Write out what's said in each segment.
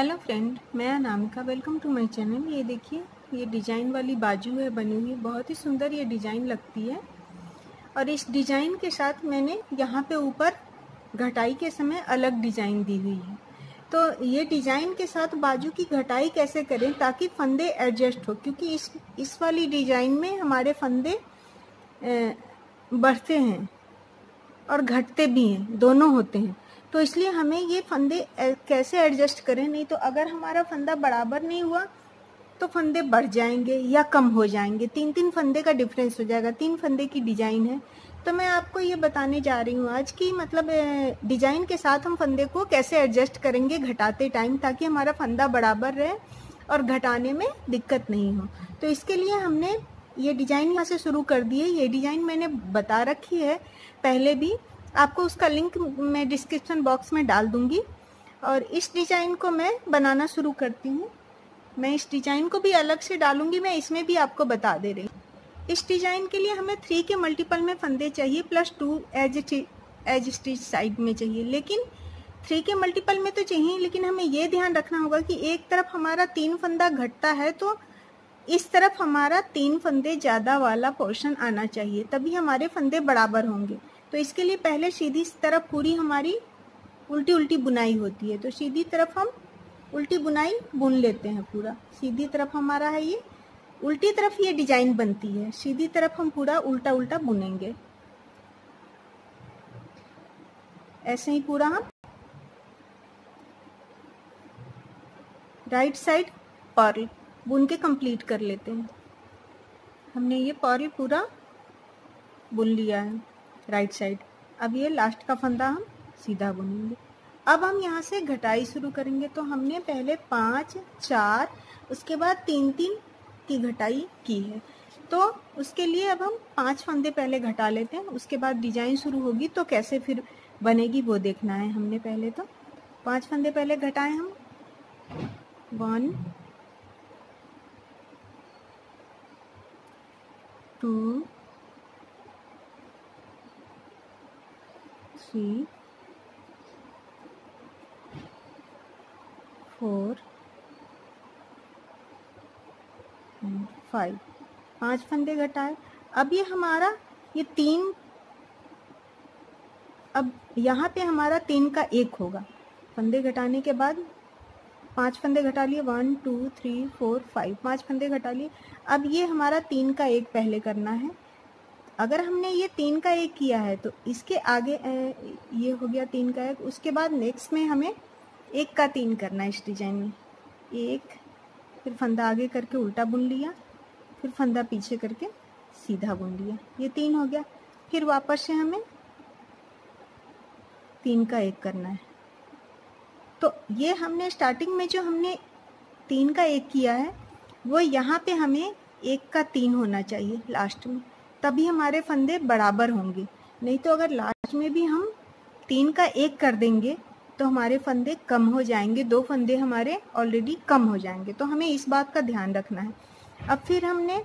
Hello friend, मैं Anamika. Welcome to my channel. ये देखिए, ये डिज़ाइन वाली बाजू है बनी हुई, बहुत ही सुंदर ये डिज़ाइन लगती है। और इस डिज़ाइन के साथ मैंने यहाँ पे ऊपर घटाई के समय अलग डिज़ाइन दी हुई है। तो ये डिज़ाइन के साथ बाजू की घटाई कैसे करें ताकि फंदे एडजस्ट हो, क्योंकि इस वाली डिज़ाइन में हमारे फंदे बढ़ते हैं और घटते भी हैं, दोनों होते हैं। तो इसलिए हमें ये फंदे कैसे एडजस्ट करें, नहीं तो अगर हमारा फंदा बराबर नहीं हुआ तो फंदे बढ़ जाएंगे या कम हो जाएंगे। 3-3 फंदे का डिफरेंस हो जाएगा। 3 फंदे की डिजाइन है, तो मैं आपको ये बताने जा रही हूँ आज की मतलब डिजाइन के साथ हम फंदे को कैसे एडजस्ट करेंगे घटाते टाइम, ताकि हमारा फंदा बराबर रहे और घटाने में दिक्कत नहीं हो। तो इसके लिए हमने ये डिजाइन यहाँ से शुरू कर दी है। ये डिजाइन मैंने बता रखी है पहले भी, आपको उसका लिंक मैं डिस्क्रिप्शन बॉक्स में डाल दूंगी। और इस डिजाइन को मैं बनाना शुरू करती हूँ। मैं इस डिजाइन को भी अलग से डालूंगी, मैं इसमें भी आपको बता दे रही हूँ। इस डिजाइन के लिए हमें 3 के मल्टीपल में फंदे चाहिए, प्लस 2 एज स्टिच साइड में चाहिए। लेकिन 3 के मल्टीपल में तो चाहिए, लेकिन हमें ये ध्यान रखना होगा कि एक तरफ हमारा 3 फंदा घटता है तो इस तरफ हमारा 3 फंदे ज़्यादा वाला पोर्शन आना चाहिए, तभी हमारे फंदे बराबर होंगे। तो इसके लिए पहले सीधी तरफ पूरी हमारी उल्टी उल्टी बुनाई होती है, तो सीधी तरफ हम उल्टी बुनाई बुन लेते हैं। पूरा सीधी तरफ हमारा है, ये उल्टी तरफ ये डिजाइन बनती है, सीधी तरफ हम पूरा उल्टा उल्टा बुनेंगे। ऐसे ही पूरा हम राइट साइड पर्ल बुन के कंप्लीट कर लेते हैं। हमने ये पर्ल पूरा बुन लिया है राइट साइड। अब ये लास्ट का फंदा हम सीधा बुनेंगे। अब हम यहाँ से घटाई शुरू करेंगे। तो हमने पहले 5, 4, उसके बाद 3-3 की घटाई की है, तो उसके लिए अब हम 5 फंदे पहले घटा लेते हैं। उसके बाद डिजाइन शुरू होगी तो कैसे फिर बनेगी वो देखना है। हमने पहले तो 5 फंदे पहले घटाए हम। 1 2 3 4 and 5, 5 फंदे घटाए। अब ये हमारा ये 3, अब यहाँ पे हमारा 3 का 1 होगा। फंदे घटाने के बाद 5 फंदे घटा लिए, 1 2 3 4 5, 5 फंदे घटा लिए। अब ये हमारा 3 का 1 पहले करना है। अगर हमने ये 3 का 1 किया है तो इसके आगे ये हो गया 3 का 1। उसके बाद नेक्स्ट में हमें 1 का 3 करना है इस डिजाइन में। 1, फिर फंदा आगे करके उल्टा बुन लिया, फिर फंदा पीछे करके सीधा बुन लिया, ये 3 हो गया। फिर वापस से हमें 3 का 1 करना है। तो ये हमने स्टार्टिंग में जो हमने 3 का 1 किया है वो यहाँ पे हमें 1 का 3 होना चाहिए लास्ट में, तभी हमारे फंदे बराबर होंगे। नहीं तो अगर लास्ट में भी हम 3 का 1 कर देंगे तो हमारे फंदे कम हो जाएंगे, 2 फंदे हमारे ऑलरेडी कम हो जाएंगे। तो हमें इस बात का ध्यान रखना है। अब फिर हमने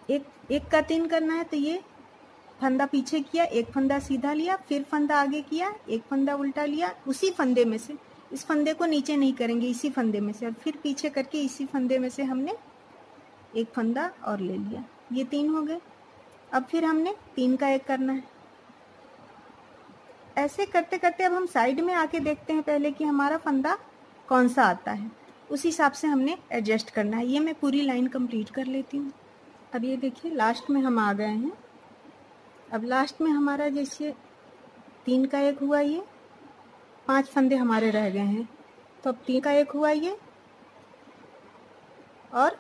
1 का 3 करना है, तो ये फंदा पीछे किया, 1 फंदा सीधा लिया, फिर फंदा आगे किया, 1 फंदा उल्टा लिया, उसी फंदे में से, इस फंदे को नीचे नहीं करेंगे, इसी फंदे में से, और फिर पीछे करके इसी फंदे में से हमने 1 फंदा और ले लिया, ये 3 हो गए। अब फिर हमने 3 का 1 करना है। ऐसे करते करते अब हम साइड में आके देखते हैं पहले कि हमारा फंदा कौन सा आता है, उस हिसाब से हमने एडजस्ट करना है। ये मैं पूरी लाइन कंप्लीट कर लेती हूँ। अब ये देखिए लास्ट में हम आ गए हैं। अब लास्ट में हमारा जैसे 3 का 1 हुआ, ये 5 फंदे हमारे रह गए हैं, तो अब 3 का 1 हुआ ये, और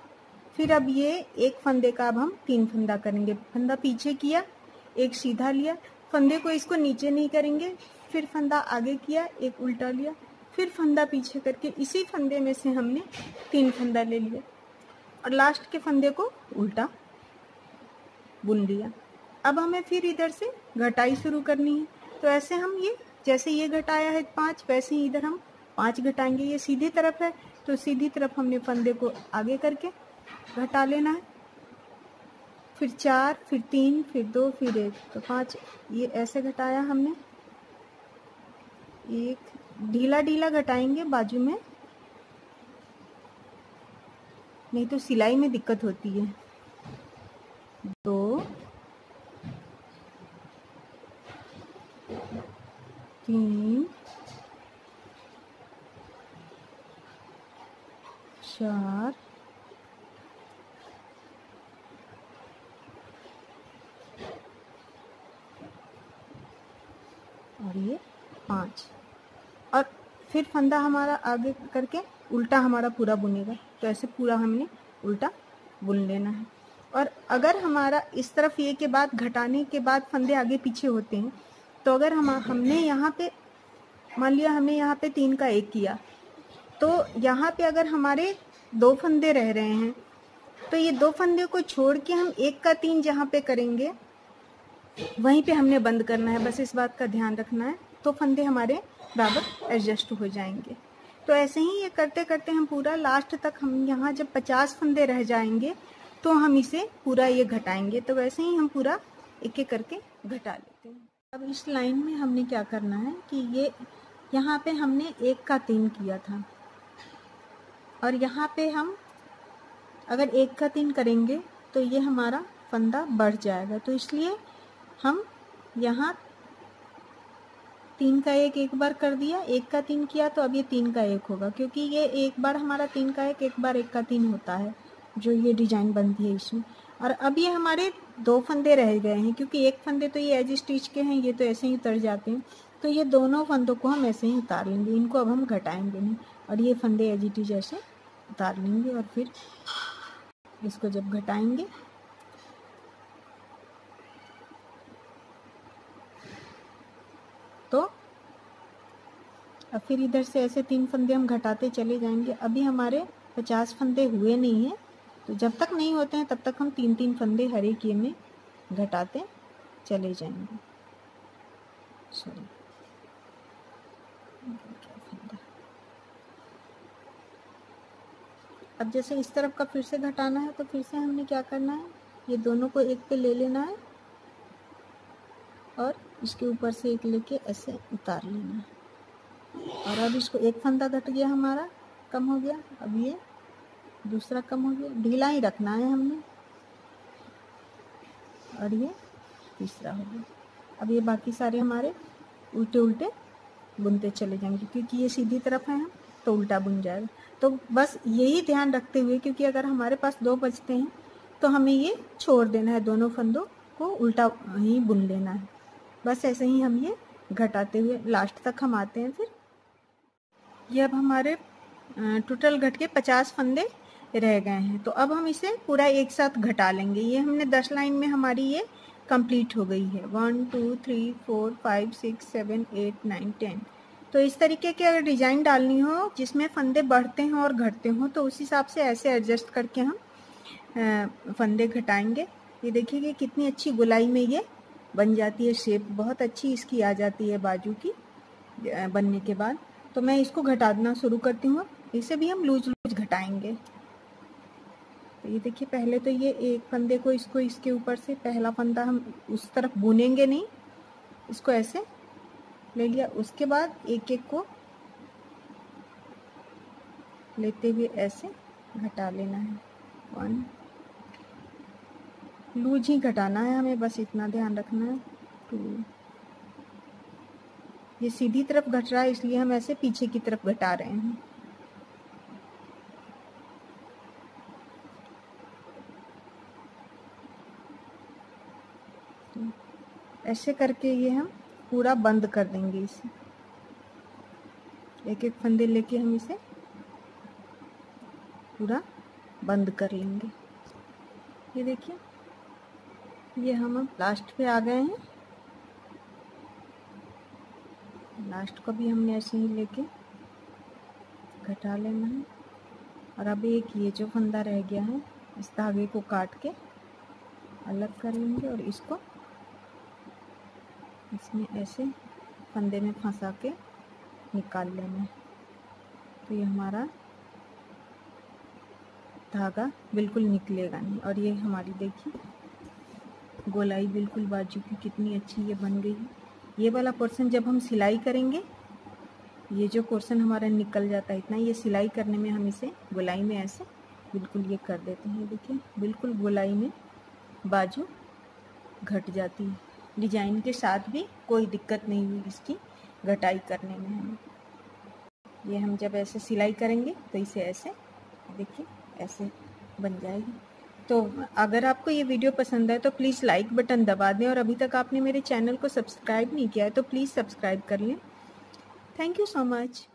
फिर अब ये 1 फंदे का अब हम 3 फंदा करेंगे। फंदा पीछे किया, 1 सीधा लिया, फंदे को इसको नीचे नहीं करेंगे, फिर फंदा आगे किया, 1 उल्टा लिया, फिर फंदा पीछे करके इसी फंदे में से हमने 3 फंदा ले लिया और लास्ट के फंदे को उल्टा बुन लिया। अब हमें फिर इधर से घटाई शुरू करनी है। तो ऐसे हम ये जैसे ये घटाया है 5, वैसे ही इधर हम 5 घटाएंगे। ये सीधी तरफ है तो सीधी तरफ हमने फंदे को आगे करके घटा लेना है, फिर 4, फिर 3, फिर 2, फिर 1, तो 5 ये ऐसे घटाया हमने। 1 ढीला ढीला घटाएंगे बाजू में, नहीं तो सिलाई में दिक्कत होती है। 2 3 4 और ये 5। और फिर फंदा हमारा आगे करके उल्टा हमारा पूरा बुनेगा। तो ऐसे पूरा हमने उल्टा बुन लेना है। और अगर हमारा इस तरफ ये के बाद घटाने के बाद फंदे आगे पीछे होते हैं, तो अगर हमने यहाँ पे मान लिया हमने यहाँ पे 3 का 1 किया, तो यहाँ पे अगर हमारे 2 फंदे रह रहे हैं, तो ये 2 फंदे को छोड़ के हम 1 का 3 जहाँ पे करेंगे वहीं पे हमने बंद करना है। बस इस बात का ध्यान रखना है, तो फंदे हमारे बराबर एडजस्ट हो जाएंगे। तो ऐसे ही ये करते करते हम पूरा लास्ट तक, हम यहाँ जब 50 फंदे रह जाएंगे तो हम इसे पूरा ये घटाएंगे। तो वैसे ही हम पूरा एक एक करके घटा लेते हैं। अब इस लाइन में हमने क्या करना है कि ये यहाँ पे हमने 1 का 3 किया था, और यहाँ पे हम अगर 1 का 3 करेंगे तो ये हमारा फंदा बढ़ जाएगा। तो इसलिए हम यहाँ 3 का 1 एक बार कर दिया, 1 का 3 किया, तो अब ये 3 का 1 होगा, क्योंकि ये एक बार हमारा 3 का 1 एक बार 1 का 3 होता है, जो ये डिजाइन बनती है इसमें। और अब ये हमारे 2 फंदे रह गए हैं, क्योंकि 1 फंदे तो ये एज स्टिच के हैं, ये तो ऐसे ही उतर जाते हैं। तो ये दोनों फंदों को हम ऐसे ही उतार लेंगे, इनको अब हम घटाएंगे नहीं, और ये फंदे एज इट इज ऐसे उतार लेंगे। और फिर इसको जब घटाएंगे तो अब फिर इधर से ऐसे 3 फंदे हम घटाते चले जाएंगे। अभी हमारे 50 फंदे हुए नहीं हैं, तो जब तक नहीं होते हैं तब तक हम 3-3 फंदे हर एक ये में घटाते चले जाएंगे। सॉरी, अब जैसे इस तरफ का फिर से घटाना है, तो फिर से हमने क्या करना है, ये दोनों को एक पे ले लेना है और इसके ऊपर से एक लेके ऐसे उतार लेना है। और अब इसको एक फंदा घट गया हमारा, कम हो गया, अब ये दूसरा कम हो गया, ढीला ही रखना है हमने, और ये तीसरा हो गया। अब ये बाकी सारे हमारे उल्टे उल्टे बुनते चले जाएंगे, क्योंकि ये सीधी तरफ है हम तो उल्टा बुन जाएगा। तो बस यही ध्यान रखते हुए, क्योंकि अगर हमारे पास 2 बचते हैं तो हमें ये छोड़ देना है, दोनों फंदों को उल्टा ही बुन लेना है। बस ऐसे ही हम ये घटाते हुए लास्ट तक हम आते हैं। फिर ये अब हमारे टोटल घट के 50 फंदे रह गए हैं, तो अब हम इसे पूरा एक साथ घटा लेंगे। ये हमने 10 लाइन में हमारी ये कंप्लीट हो गई है। 1 2 3 4 5 6 7 8 9 10। तो इस तरीके की अगर डिजाइन डालनी हो जिसमें फंदे बढ़ते हों और घटते हों, तो उस हिसाब से ऐसे एडजस्ट करके हम फंदे घटाएंगे। ये देखिए कि कितनी अच्छी गोलाई में ये बन जाती है, शेप बहुत अच्छी इसकी आ जाती है बाजू की बनने के बाद। तो मैं इसको घटाना शुरू करती हूँ। इसे भी हम लूज लूज घटाएंगे। तो ये देखिए, पहले तो ये एक फंदे को इसको इसके ऊपर से पहला फंदा हम उस तरफ बुनेंगे नहीं, इसको ऐसे ले लिया, उसके बाद एक एक को लेते हुए ऐसे घटा लेना है। 1 लूज ही घटाना है हमें, बस इतना ध्यान रखना है। 2 ये सीधी तरफ घट रहा है, इसलिए हम ऐसे पीछे की तरफ घटा रहे हैं। तो ऐसे करके ये हम पूरा बंद कर देंगे इसे। एक एक फंदे लेके हम इसे पूरा बंद कर लेंगे। ये देखिए, ये हम अब लास्ट पे आ गए हैं। लास्ट को भी हमने ऐसे ही लेके घटा लेना है। और अब एक ये जो फंदा रह गया है, इस धागे को काट के अलग कर लेंगे और इसको इसमें ऐसे फंदे में फंसा के निकाल लेना है। तो ये हमारा धागा बिल्कुल निकलेगा नहीं। और ये हमारी देखिए गोलाई बिल्कुल बाजू की कितनी अच्छी ये बन गई है। ये वाला पोर्शन जब हम सिलाई करेंगे ये जो पोर्शन हमारा निकल जाता है इतना, ये सिलाई करने में हम इसे गोलाई में ऐसे बिल्कुल ये कर देते हैं। देखिए बिल्कुल गोलाई में बाजू घट जाती है। डिजाइन के साथ भी कोई दिक्कत नहीं हुई इसकी घटाई करने में हमें। ये हम जब ऐसे सिलाई करेंगे तो इसे ऐसे देखिए ऐसे बन जाएगी। तो अगर आपको ये वीडियो पसंद है तो प्लीज़ लाइक बटन दबा दें, और अभी तक आपने मेरे चैनल को सब्सक्राइब नहीं किया है तो प्लीज़ सब्सक्राइब कर लें। Thank you so much.